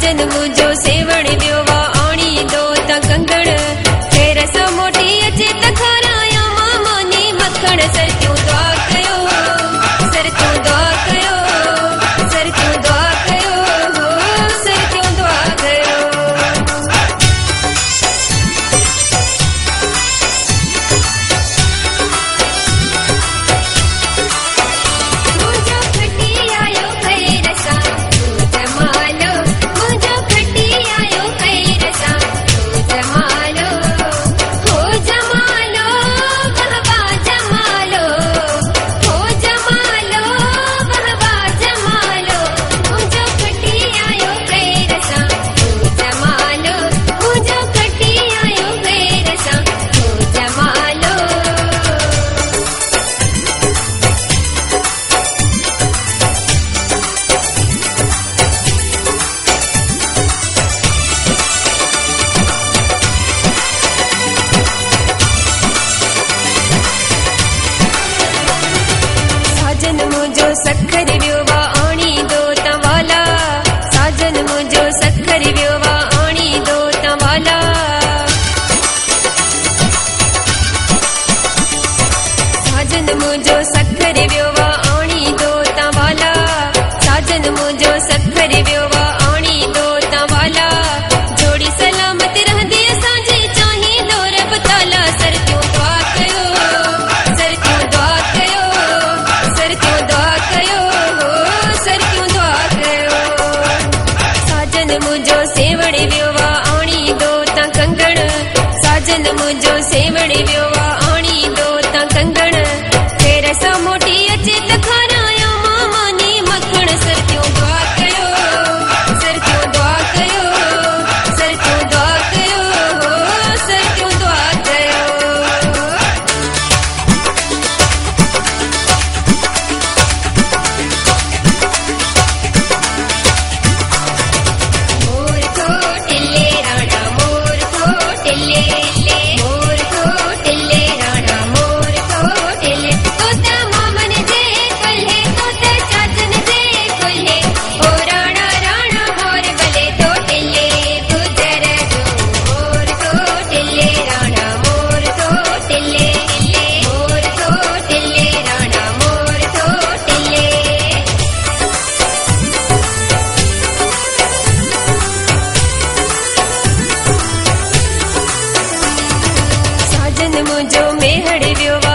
साजन मुझो सेवण व्योवा आणी दो त कंगण फेर सा मोटी अचे त खाराया मामा नी मखण सर क्यों दुआ कयो सर क्यों दुआ कयो सर क्यों दुआ कयो सर क्यों दुआ कयो मुझो खटी आयो खैर सा जमालो मुझो खटी आयो खैर सा जमालो हो जमालो बहवा जमालो हो जमालो बहवा जमालो मुझो खटी आयो खैर सा जमालो मुझो खटी आयो खैर सा जमालो साजन मुझो सखर व्योवा आणी दो तवाला साजन मुझो सखर व्योवा आणी दो तवाला साजन मुझो सखर व्योवा आणी दो तवाला साजन मुझो सखर व्योवा आणी दो तवाला जोड़ी सलामत रहंदी असांजे चाही दो रब ताला सर क्यों दुआ कयो सर क्यों दुआ कयो सर क्यों दुआ कयो सर क्यों दुआ कयो साजन मुझो सेवण व्योवा आणी दो त कंगण साजन मुझो सेवण व्योवा आणी दो त कंगण फेर सा मोटी अचे त खाराया मामा नी मखण सर क्यों दुआ कयो सर क्यों दुआ कयो सर क्यों दुआ कयो सर क्यों दुआ कयो मोर को टिल्ले राणा मोर को टिल्ले मोर को टिल्ले राणा मोर को टिल्ले तोता मामन जे कोल्हे तोता चाचन जे कोल्हे ओ राणा राणा मोर बले तो टिल्ले गुजर जो मोर को टिल्ले राणा मोर को टिल्ले मोर को टिल्ले राणा मोर को टिल्ले साजन मुझो मेहड़ व्योवा